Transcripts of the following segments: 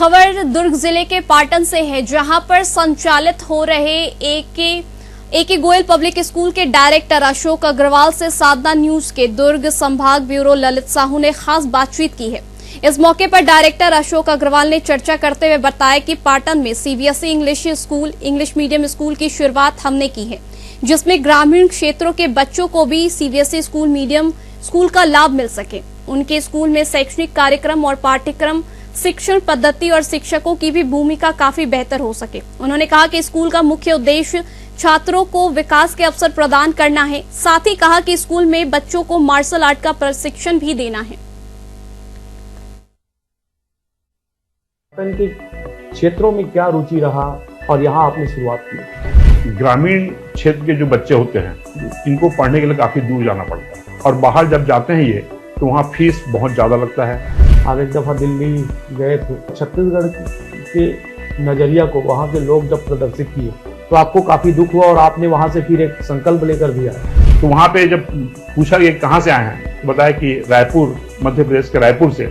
खबर दुर्ग जिले के पाटन से है, जहां पर संचालित हो रहे एके गोयल पब्लिक स्कूल के डायरेक्टर अशोक अग्रवाल से साधना न्यूज के दुर्ग संभाग ब्यूरो ललित साहू ने खास बातचीत की है। इस मौके पर डायरेक्टर अशोक अग्रवाल ने चर्चा करते हुए बताया कि पाटन में सीबीएसई इंग्लिश मीडियम स्कूल की शुरुआत हमने की है, जिसमें ग्रामीण क्षेत्रों के बच्चों को भी सीबीएसई स्कूल का लाभ मिल सके। उनके स्कूल में शैक्षणिक कार्यक्रम और पाठ्यक्रम, शिक्षण पद्धति और शिक्षकों की भी भूमिका काफी बेहतर हो सके। उन्होंने कहा कि स्कूल का मुख्य उद्देश्य छात्रों को विकास के अवसर प्रदान करना है। साथ ही कहा कि स्कूल में बच्चों को मार्शल आर्ट का प्रशिक्षण भी देना है। के क्षेत्रों में क्या रुचि रहा और यहाँ आपने शुरुआत की? ग्रामीण क्षेत्र के जो बच्चे होते हैं इनको पढ़ने के लिए काफी दूर जाना पड़ता है और बाहर जब जाते हैं ये तो वहाँ फीस बहुत ज्यादा लगता है। आप एक दफा दिल्ली गए थे, छत्तीसगढ़ के नजरिया को वहाँ के लोग जब प्रदर्शित किए तो आपको काफी दुख हुआ और आपने वहाँ से फिर एक संकल्प लेकर भी आए। तो वहाँ पे जब पूछा कि कहाँ से आए हैं तो बताया कि रायपुर, मध्य प्रदेश के रायपुर से।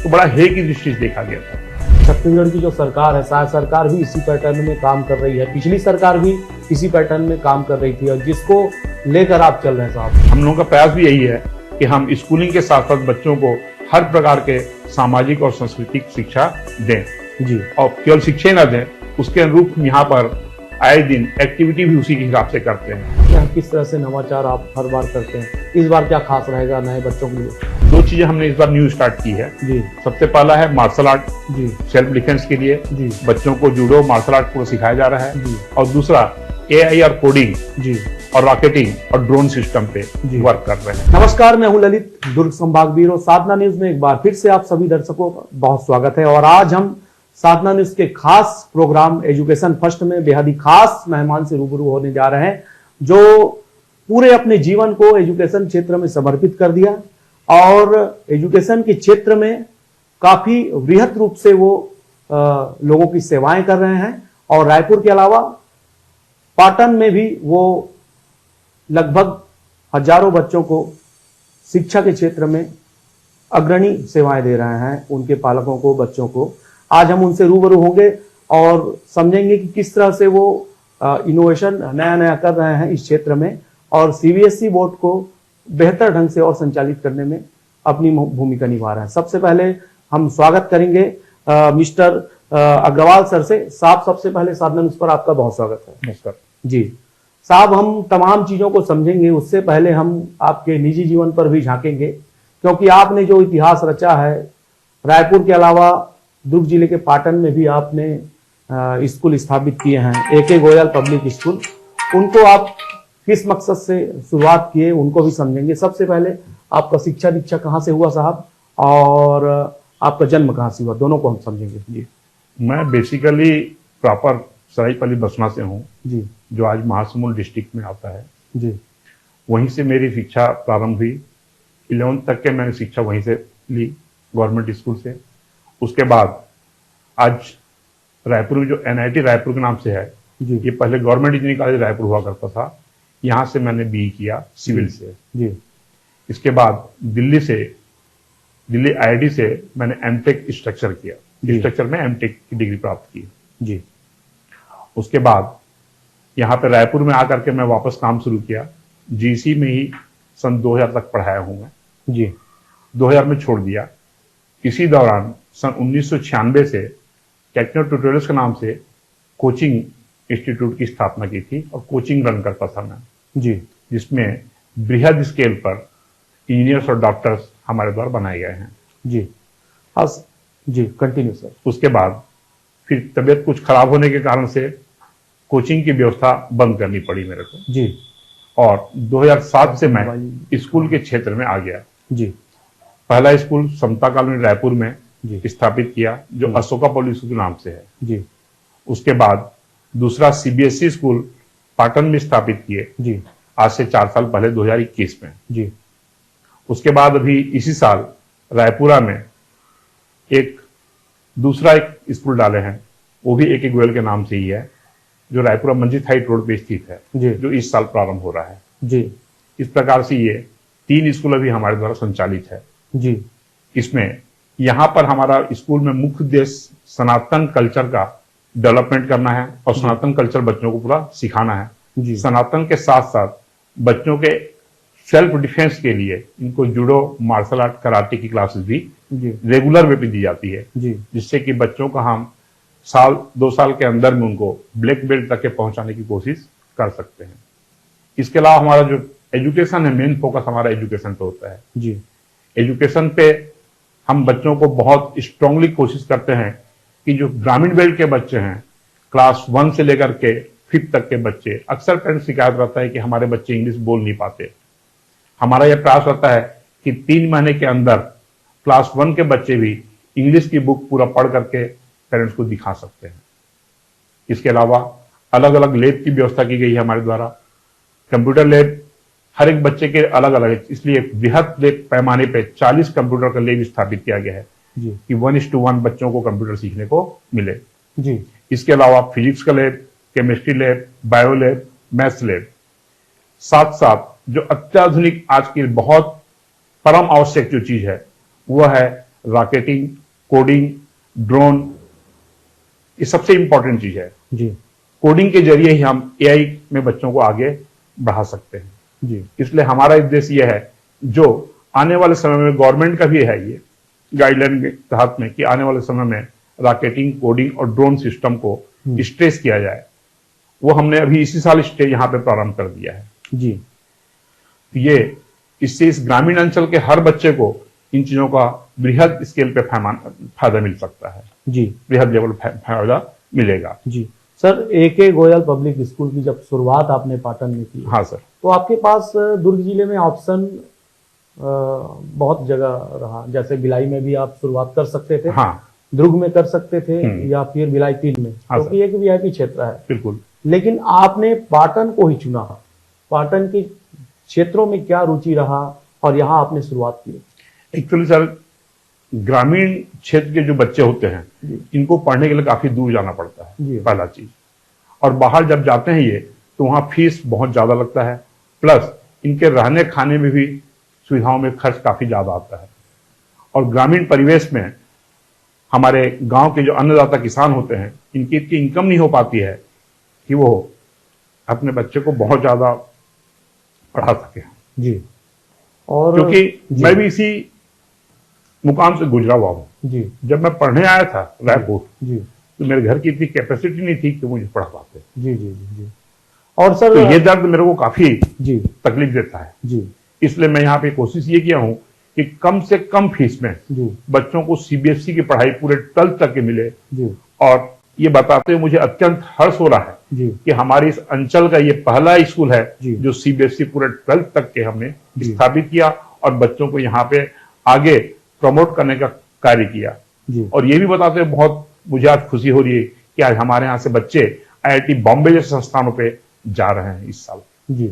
तो बड़ा हे की दृष्टि से देखा गया था। छत्तीसगढ़ की जो सरकार है, शायद सरकार भी इसी पैटर्न में काम कर रही है, पिछली सरकार भी इसी पैटर्न में काम कर रही थी और जिसको लेकर आप चल रहे हैं साहब। हम लोगों का प्रयास भी यही है कि हम स्कूलिंग के साथ साथ बच्चों को हर प्रकार के सामाजिक और सांस्कृतिक शिक्षा दें जी, और केवल शिक्षा ही ना दें, उसके अनुरूप यहाँ पर आए दिन एक्टिविटी भी उसी के हिसाब से करते हैं। क्या किस तरह से नवाचार आप हर बार करते हैं? इस बार क्या खास रहेगा नए बच्चों के लिए? दो चीजें हमने इस बार न्यू स्टार्ट की है जी। सबसे पहला है मार्शल आर्ट जी, सेल्फ डिफेंस के लिए जी, बच्चों को जूडो मार्शल आर्ट को सिखाया जा रहा है जी, और दूसरा एआई और कोडिंग जी और रॉकेटिंग और ड्रोन सिस्टम पे वर्क कर रहे हैं। नमस्कार, मैं हूं ललित, दुर्ग संभाग ब्यूरो साधना न्यूज में एक बार फिर से आप सभी दर्शकों का बहुत स्वागत है। और आज हम साधना न्यूज के खास प्रोग्राम एजुकेशन फर्स्ट में बेहद ही खास मेहमान से रूबरू होने जा रहे हैं, जो पूरे अपने जीवन को एजुकेशन क्षेत्र में समर्पित कर दिया और एजुकेशन के क्षेत्र में काफी वृहद रूप से वो लोगों की सेवाएं कर रहे हैं। और रायपुर के अलावा पाटन में भी वो लगभग हजारों बच्चों को शिक्षा के क्षेत्र में अग्रणी सेवाएं दे रहे हैं, उनके पालकों को, बच्चों को। आज हम उनसे रूबरू होंगे और समझेंगे कि किस तरह से वो इनोवेशन नया नया कर रहे हैं इस क्षेत्र में और सीबीएसई बोर्ड को बेहतर ढंग से और संचालित करने में अपनी भूमिका निभा रहे हैं। सबसे पहले हम स्वागत करेंगे मिस्टर अग्रवाल सर से। साहब, सबसे पहले साधना न्यूज पर आपका बहुत स्वागत है। नमस्कार जी साहब, हम तमाम चीजों को समझेंगे, उससे पहले हम आपके निजी जीवन पर भी झांकेंगे, क्योंकि आपने जो इतिहास रचा है रायपुर के अलावा दुर्ग जिले के पाटन में भी आपने स्कूल स्थापित किए हैं, एके गोयल पब्लिक स्कूल। उनको आप किस मकसद से शुरुआत किए उनको भी समझेंगे। सबसे पहले आपका शिक्षा दीक्षा कहाँ से हुआ साहब और आपका जन्म कहाँ से हुआ, दोनों को हम समझेंगे। जी, मैं बेसिकली प्रॉपर सरायपाली बसना से हूँ जी, जो आज महासमुंद डिस्ट्रिक्ट में आता है। जी, वहीं से मेरी शिक्षा प्रारंभ हुई। 11th तक के मैंने शिक्षा वहीं से ली, गवर्नमेंट स्कूल से। उसके बाद आज रायपुर में जो एनआईटी रायपुर के नाम से है, जी, ये पहले गवर्नमेंट इंजीनियरिंग कॉलेज रायपुर हुआ करता था, यहाँ से मैंने बीई किया सिविल से। जी, इसके बाद दिल्ली आईआईटी से मैंने एमटेक स्ट्रक्चर किया, स्ट्रक्चर में एमटेक की डिग्री प्राप्त की। जी, उसके बाद यहाँ पे रायपुर में आकर के मैं वापस काम शुरू किया। जीसी में ही सन 2000 तक पढ़ाया हूँ मैं। जी, 2000 में छोड़ दिया। इसी दौरान सन 1996 से टेक्नो ट्यूटोरियल्स के नाम से कोचिंग इंस्टीट्यूट की स्थापना की थी और कोचिंग रन करता था मैं जी, जिसमें बृहद स्केल पर इंजीनियर्स और डॉक्टर्स हमारे द्वारा बनाए गए हैं। जी, जी, कंटिन्यू सर। उसके बाद फिर तबीयत कुछ खराब होने के कारण से कोचिंग की व्यवस्था बंद करनी पड़ी मेरे को जी, और 2007 से मैं स्कूल के क्षेत्र में आ गया। जी, पहला स्कूल समता कॉलोनी रायपुर में जी, स्थापित किया जो अशोका पब्लिक स्कूल के नाम से है। जी, उसके बाद दूसरा सीबीएसई स्कूल पाटन में स्थापित किए जी, आज से 4 साल पहले 2021 में। जी, उसके बाद अभी इसी साल रायपुरा में दूसरा एक स्कूल डाले हैं, वो भी एके गोयल के नाम से ही है, जो रायपुरा मंजित हाइट रोड पे स्थित है, जो इस साल प्रारंभ हो रहा है। जी, इस प्रकार से ये 3 स्कूल अभी हमारे द्वारा संचालित है। जी, इसमें यहाँ पर हमारा स्कूल में मुख्य उद्देश्य सनातन कल्चर का डेवलपमेंट करना है और सनातन कल्चर बच्चों को पूरा सिखाना है। जी। सनातन के साथ साथ बच्चों के सेल्फ डिफेंस के लिए इनको जूडो, मार्शल आर्ट, कराटे की क्लासेस भी रेगुलर वे पे दी जाती है, जिससे कि बच्चों का हम साल 2 साल के अंदर में उनको ब्लैक बेल्ट तक के पहुंचाने की कोशिश कर सकते हैं। इसके अलावा हमारा जो एजुकेशन है, मेन फोकस हमारा एजुकेशन पे होता है। जी। एजुकेशन पे हम बच्चों को बहुत स्ट्रांगली कोशिश करते हैं कि जो ग्रामीण बेल्ट के बच्चे हैं, क्लास 1 से लेकर के 5th तक के बच्चे, अक्सर पेरेंट्स शिकायत रहता है कि हमारे बच्चे इंग्लिश बोल नहीं पाते। हमारा यह प्रयास रहता है कि 3 महीने के अंदर क्लास 1 के बच्चे भी इंग्लिश की बुक पूरा पढ़ करके पेरेंट्स को दिखा सकते हैं। इसके अलावा अलग अलग लैब की व्यवस्था की गई है हमारे द्वारा। कंप्यूटर लैब हर एक बच्चे के अलग अलग है, इसलिए बृहद लैब पैमाने पे 40 कंप्यूटर का लैब स्थापित किया गया है कि 1:1 बच्चों को कंप्यूटर सीखने को मिले। जी। इसके अलावा फिजिक्स का lab, chemistry lab, bio lab, maths lab, साथ साथ जो अत्याधुनिक आज की बहुत परम आवश्यक जो चीज है वह है रॉकेटिंग, कोडिंग, ड्रोन। ये सबसे इंपॉर्टेंट चीज है। जी। कोडिंग के जरिए ही हम एआई में बच्चों को आगे बढ़ा सकते हैं। जी। इसलिए हमारा उद्देश्य यह है, जो आने वाले समय में गवर्नमेंट का भी है ये गाइडलाइन के तहत में, कि आने वाले समय में रॉकेटिंग, कोडिंग और ड्रोन सिस्टम को स्ट्रेस किया जाए। वो हमने अभी इसी साल यहाँ पे प्रारंभ कर दिया है। जी। ये इससे इस ग्रामीण अंचल के हर बच्चे को इन चीजों का बृहद स्केल पे फायदा मिल सकता है। जी। बृहद लेवल फायदा मिलेगा। जी। Sir, AK Goyal public school की जब शुरुआत आपने पाटन में की, हाँ सर, तो आपके पास दुर्ग जिले में ऑप्शन बहुत जगह रहा। जैसे भिलाई में भी आप शुरुआत कर सकते थे, हाँ, दुर्ग में कर सकते थे, या फिर भिलाई 3 में, क्योंकि एक VIP क्षेत्र है। बिल्कुल। लेकिन आपने पाटन को ही चुना। पाटन के क्षेत्रों में क्या रुचि रहा और यहाँ आपने शुरुआत की? एक्चुअली सर, ग्रामीण क्षेत्र के जो बच्चे होते हैं इनको पढ़ने के लिए काफी दूर जाना पड़ता है, पहला चीज। और बाहर जब जाते हैं ये, तो वहां फीस बहुत ज्यादा लगता है, प्लस इनके रहने खाने में भी सुविधाओं में खर्च काफी ज्यादा आता है। और ग्रामीण परिवेश में हमारे गांव के जो अन्नदाता किसान होते हैं, इनकी इतनी इनकम नहीं हो पाती है कि वो अपने बच्चे को बहुत ज्यादा पढ़ा सके। जी। और क्योंकि मैं भी इसी मुकाम से गुजरा हुआ हूं। जी। जब मैं पढ़ने आया था रायपुर, जी, तो मेरे घर की इतनी कैपेसिटी नहीं थी कि मुझे पढ़ा पाते। जी जी जी जी। और सर, तो ये दर्द मेरे को काफी जी तकलीफ देता है। जी। इसलिए मैं यहाँ पे कोशिश ये किया हूँ कि कम से कम फीस में जी बच्चों को CBSE की पढ़ाई पूरे 12th तक के मिले। जी। और ये बताते हुए मुझे अत्यंत हर्ष हो रहा है जी कि हमारे इस अंचल का ये पहला स्कूल है जी। जो CBSE पूरे 12th तक के हमने स्थापित किया और बच्चों को यहाँ पे आगे प्रमोट करने का कार्य किया। जी। और ये भी बताते हुए बहुत मुझे आज खुशी हो रही है कि आज हमारे यहाँ से बच्चे IIT बॉम्बे जैसे संस्थानों पे जा रहे हैं इस साल। जी।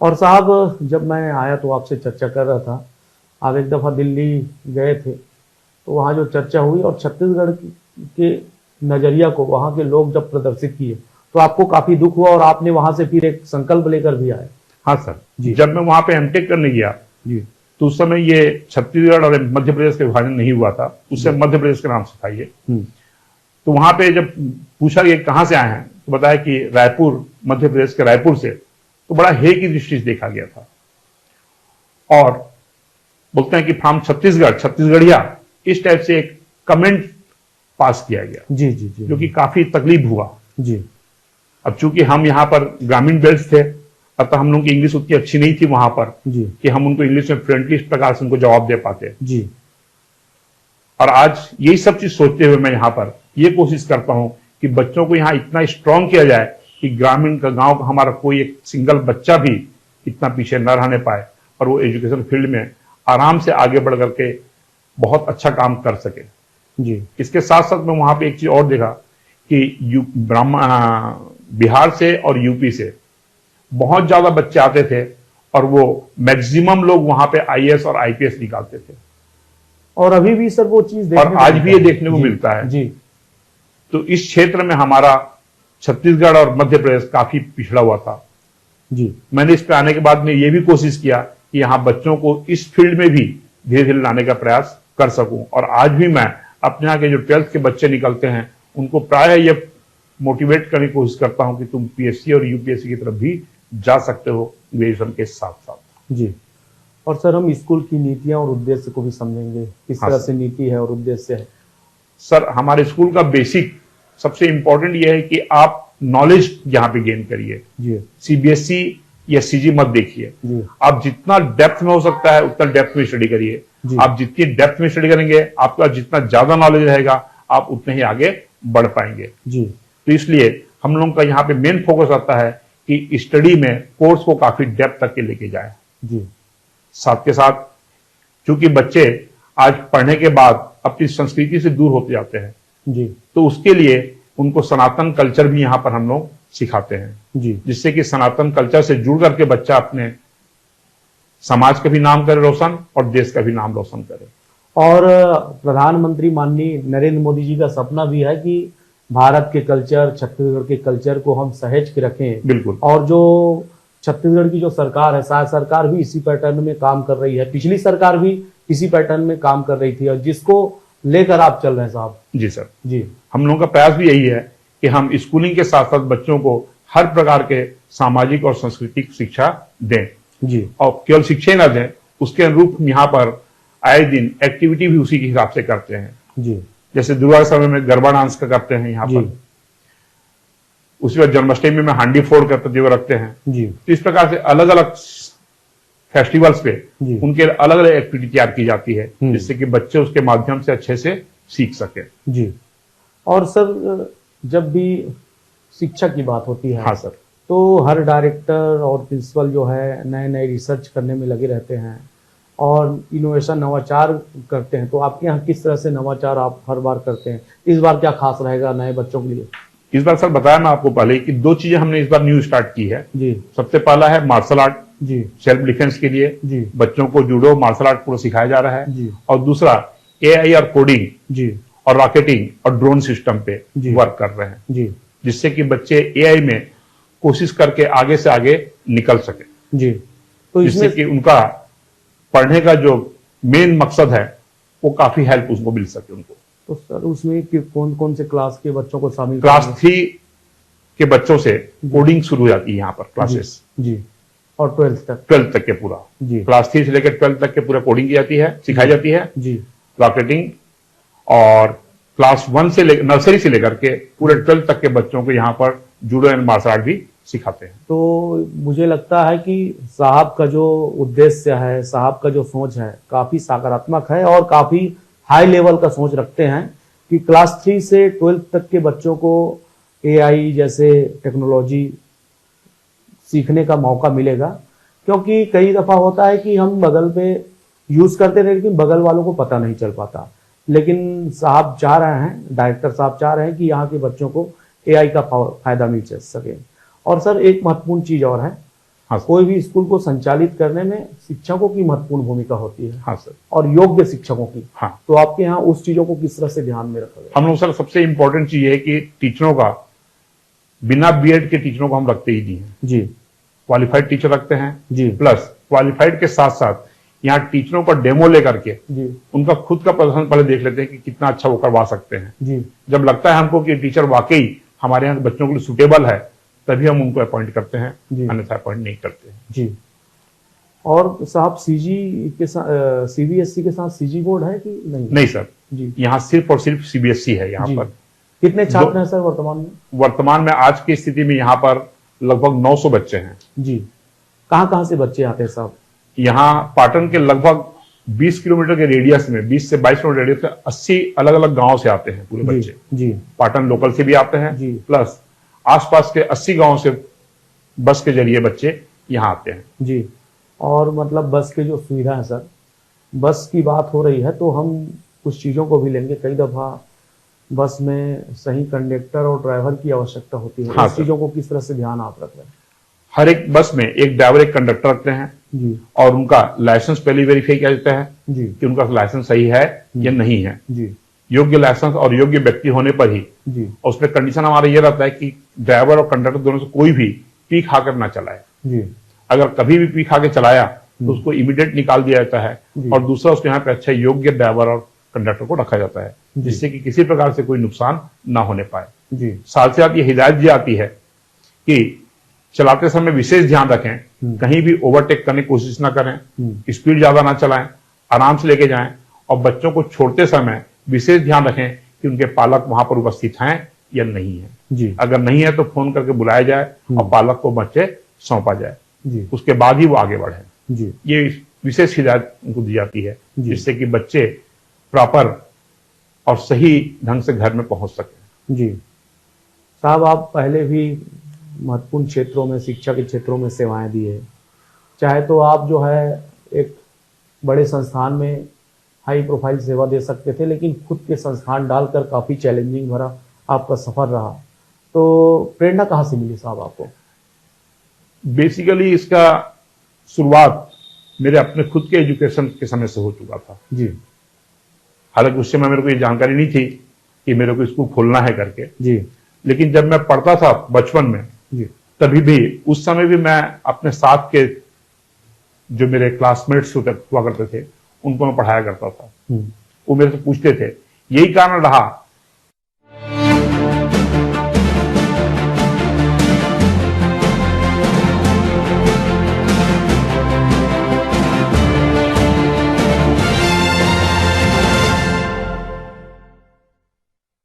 और साहब, जब मैं आया तो आपसे चर्चा कर रहा था, आप एक दफा दिल्ली गए थे, तो वहाँ जो चर्चा हुई और छत्तीसगढ़ के नजरिया को वहाँ के लोग जब प्रदर्शित किए, तो आपको काफी दुख हुआ और आपने वहां से फिर एक संकल्प लेकर भी आए। हाँ सर जी। जब मैं वहां पे MTech करने गया जी तो उस समय ये छत्तीसगढ़ और मध्य प्रदेश के विभाजन नहीं हुआ था, उससे मध्य प्रदेश के नाम से था ये। तो वहां पे जब पूछा कि कहां से आए हैं, तो बताया कि रायपुर, मध्य प्रदेश के रायपुर से। तो बड़ा हे की दृष्टि से देखा गया था और बोलते हैं कि फ्रॉम छत्तीसगढ़, छत्तीसगढ़िया, इस टाइप से एक कमेंट पास किया गया। जी जी जी। जो कि काफी तकलीफ हुआ। जी। अब चूंकि हम यहाँ पर ग्रामीण बेल्ट थे, अतः हम लोगों की इंग्लिश उतनी अच्छी नहीं थी वहां पर जी कि हम उनको इंग्लिश में फ्लुएंटली इस प्रकार से उनको जवाब दे पाते। जी। और आज यही सब चीज सोचते हुए मैं यहाँ पर ये कोशिश करता हूँ कि बच्चों को यहाँ इतना स्ट्रांग किया जाए कि ग्रामीण का, गांव का हमारा कोई एक सिंगल बच्चा भी इतना पीछे न रहने पाए और वो एजुकेशन फील्ड में आराम से आगे बढ़ करके बहुत अच्छा काम कर सके। जी। इसके साथ साथ मैं वहां पे एक चीज और देखा कि बिहार से और यूपी से बहुत ज्यादा बच्चे आते थे और वो मैक्सिमम लोग वहां पे IAS और IPS निकालते थे। और अभी भी सर वो चीज और आज भी ये देखने को मिलता है। जी। तो इस क्षेत्र में हमारा छत्तीसगढ़ और मध्य प्रदेश काफी पिछड़ा हुआ था। जी। मैंने इस पे आने के बाद में ये भी कोशिश किया कि यहाँ बच्चों को इस फील्ड में भी धीरे धीरे लाने का प्रयास कर सकूं। और आज भी मैं अपने यहाँ के जो 12th के बच्चे निकलते हैं उनको प्राय ये मोटिवेट करने की कोशिश करता हूं कि तुम पीएससी और यूपीएससी की तरफ भी जा सकते हो ग्रेजुएशन के साथ साथ। जी। और सर हम स्कूल की नीतियां और उद्देश्य को भी समझेंगे, किस तरह से नीति है और उद्देश्य है। सर हमारे स्कूल का बेसिक सबसे इंपॉर्टेंट यह है कि आप नॉलेज यहाँ पे गेन करिए। जी सीबीएसई या सीजी मत देखिए, जी आप जितना डेप्थ में हो सकता है उतना डेप्थ में स्टडी करिए। जी। आप जितनी डेप्थ में स्टडी करेंगे आपका जितना ज्यादा नॉलेज रहेगा आप उतने ही आगे बढ़ पाएंगे। जी। तो इसलिए हम लोगों का यहाँ पे मेन फोकस आता है कि स्टडी में कोर्स को काफी डेप्थ तक के लेके जाए। जी। साथ के साथ क्योंकि बच्चे आज पढ़ने के बाद अपनी संस्कृति से दूर होते जाते हैं, जी। तो उसके लिए उनको सनातन कल्चर भी यहाँ पर हम लोग सिखाते हैं, जी। जिससे कि सनातन कल्चर से जुड़ करके बच्चा अपने समाज का भी नाम करे रोशन और देश का भी नाम रोशन करे। और प्रधानमंत्री माननीय नरेंद्र मोदी जी का सपना भी है कि भारत के कल्चर, छत्तीसगढ़ के कल्चर को हम सहेज के रखें। बिल्कुल। और जो छत्तीसगढ़ की जो सरकार है, शायद सरकार भी इसी पैटर्न में काम कर रही है, पिछली सरकार भी इसी पैटर्न में काम कर रही थी, और जिसको लेकर आप चल रहे हैं साहब। जी सर। जी। हम लोगों का प्रयास भी यही है कि हम स्कूलिंग के साथ साथ बच्चों को हर प्रकार के सामाजिक और सांस्कृतिक शिक्षा दें। जी। और केवल शिक्षा ही ना दें, उसके अनुरूप यहाँ पर आए दिन एक्टिविटी भी उसी के हिसाब से करते हैं। जी। जैसे दुर्गा के समय में गरबा डांस का करते हैं यहाँ पर, उसी बाद जन्माष्टमी में हांडी फोड़ का प्रतियोगिता रखते हैं। जी। तो इस प्रकार से अलग अलग फेस्टिवल्स पे जी। उनके अलग अलग एक्टिविटी तैयार की जाती है, जिससे कि बच्चे उसके माध्यम से अच्छे से सीख सके। जी। और सर जब भी शिक्षा की बात होती है, हाँ सर, तो हर डायरेक्टर और प्रिंसिपल जो है नए नए रिसर्च करने में लगे रहते हैं और इनोवेशन, नवाचार करते हैं। तो आपके यहाँ किस तरह से नवाचार आप हर बार करते हैं? इस बार क्या खास रहेगा नए बच्चों के लिए? इस बार सर बताया मैं आपको पहले कि 2 चीजें हमने इस बार न्यू स्टार्ट की है। जी। सबसे पहला है मार्शल आर्ट। जी। सेल्फ डिफेंस के लिए जी। बच्चों को जूडो, मार्शल आर्ट पूरा सिखाया जा रहा है। जी। और दूसरा एआई और कोडिंग जी। और रॉकेटिंग और ड्रोन सिस्टम पे जी। वर्क कर रहे हैं, जी। जिससे कि बच्चे एआई में कोशिश करके आगे से आगे निकल सके। जी। तो जिससे इसमें कि उनका पढ़ने का जो मेन मकसद है वो काफी हेल्प उसको मिल सके उनको। तो सर उसमें कौन कौन से क्लास के बच्चों को शामिल क्लास करेंगे? 3 के बच्चों से कोडिंग शुरू हो जाती है यहाँ पर क्लासेस। जी। और 12th तक? 12th तक के पूरा, जी। क्लास 3 से लेकर 12th तक के पूरा कोडिंग की जाती है, सिखाई जाती है। जी। रॉकेटिंग और क्लास 1 से लेकर नर्सरी से लेकर के पूरे 12th तक के बच्चों को यहाँ पर जूडो एंड मार्शल आर्ट भी सिखाते हैं। तो मुझे लगता है कि साहब का जो उद्देश्य है, साहब का जो सोच है काफी सकारात्मक है और काफी हाई लेवल का सोच रखते हैं कि क्लास 3 से 12th तक के बच्चों को एआई जैसे टेक्नोलॉजी सीखने का मौका मिलेगा। क्योंकि कई दफा होता है कि हम बगल पे यूज करते रहे लेकिन बगल वालों को पता नहीं चल पाता। लेकिन साहब चाह रहे हैं, डायरेक्टर साहब चाह रहे हैं कि यहाँ के बच्चों को एआई का फायदा मिल सके। और सर एक महत्वपूर्ण चीज और है, हाँ कोई भी स्कूल को संचालित करने में शिक्षकों की महत्वपूर्ण भूमिका होती है। हाँ सर। और योग्य शिक्षकों की। हाँ। तो आपके यहाँ उस चीजों को किस तरह से ध्यान में रखा गया? हम लोग सर सबसे इंपॉर्टेंट चीज है कि टीचरों का बिना बीएड के टीचरों को हम रखते ही नहीं है। जी। क्वालिफाइड टीचर रखते हैं जी। प्लस क्वालिफाइड के साथ साथ यहाँ टीचरों का डेमो लेकर के जी। उनका खुद का प्रदर्शन पहले देख लेते हैं कि कितना अच्छा वो करवा सकते हैं। जी। जब लगता है हमको कि टीचर वाकई हमारे यहाँ के बच्चों के लिए सुटेबल है तभी हम उनको अपॉइंट करते हैं, अन्यथा अपॉइंट नहीं करते हैं। जी। और साहब सीजी के साथ सीबीएसई के साथ सीजी बोर्ड है कि नहीं? नहीं सर जी। यहाँ सिर्फ और सिर्फ सीबीएसई है यहाँ पर। कितने छात्र हैं सर वर्तमान में? वर्तमान में आज की स्थिति में यहाँ पर लगभग 900 बच्चे हैं। जी। कहाँ से बच्चे आते हैं साहब? यहाँ पाटन के लगभग 20 किलोमीटर के रेडियस में, 20 से 22 किलोमीटर रेडियस में 80 अलग अलग गांव से आते हैं पूरे बच्चे। जी। पाटन लोकल से भी आते हैं जी। प्लस आसपास के 80 गांव से बस के जरिए बच्चे यहाँ आते हैं। जी। और मतलब बस के जो सुविधा है सर, बस की बात हो रही है तो हम कुछ चीजों को भी लेंगे। कई दफा बस में सही कंडक्टर और ड्राइवर की आवश्यकता होती है। हाँ उस चीजों को किस तरह से ध्यान आप रख रहे हैं? हर एक बस में एक ड्राइवर एक कंडक्टर रखते हैं जी। और उनका लाइसेंस पहले वेरीफाई किया जाता है जी। कि उनका लाइसेंस सही है या नहीं है। जी। योग्य लाइसेंस और योग्य व्यक्ति होने पर ही। जी। और उसमें कंडीशन हमारा ये रहता है कि ड्राइवर और कंडक्टर दोनों से कोई भी पी खाकर ना चलाए। जी। अगर कभी भी पी खा के चलाया तो उसको इमीडिएट निकाल दिया जाता है। और दूसरा उसके यहाँ पे अच्छा योग्य ड्राइवर और कंडक्टर को रखा जाता है, जी। जिससे कि किसी प्रकार से कोई नुकसान ना होने पाए। जी साथ ही साथ ये हिदायत दी जाती है कि चलाते समय विशेष ध्यान रखें, कहीं भी ओवरटेक करने की कोशिश ना करें, स्पीड ज्यादा ना चलाएं, आराम से लेके जाएं, और बच्चों को छोड़ते समय विशेष ध्यान रखें कि उनके पालक वहां पर उपस्थित हैं या नहीं है। जी अगर नहीं है तो फोन करके बुलाया जाए और पालक को बच्चे सौंपा जाए, जी उसके बाद ही वो आगे बढ़े। जी ये विशेष हिदायत उनको दी जाती है, जी। जिससे कि बच्चे प्रॉपर और सही ढंग से घर में पहुंच सके। जी साहब, आप पहले भी महत्वपूर्ण क्षेत्रों में, शिक्षा के क्षेत्रों में सेवाएं दी है। चाहे तो आप जो है एक बड़े संस्थान में हाई प्रोफाइल सेवा दे सकते थे, लेकिन खुद के संस्थान डालकर काफ़ी चैलेंजिंग भरा आपका सफ़र रहा। तो प्रेरणा कहाँ से मिली साहब आपको? बेसिकली इसका शुरुआत मेरे अपने खुद के एजुकेशन के समय से हो चुका था। जी हालांकि उस समय मेरे को ये जानकारी नहीं थी कि मेरे को स्कूल खोलना है करके, जी लेकिन जब मैं पढ़ता था बचपन में, जी तभी भी उस समय भी मैं अपने साथ के जो मेरे क्लासमेट्स हुआ करते थे उनको मैं पढ़ाया करता था। वो मेरे से पूछते थे। यही कारण रहा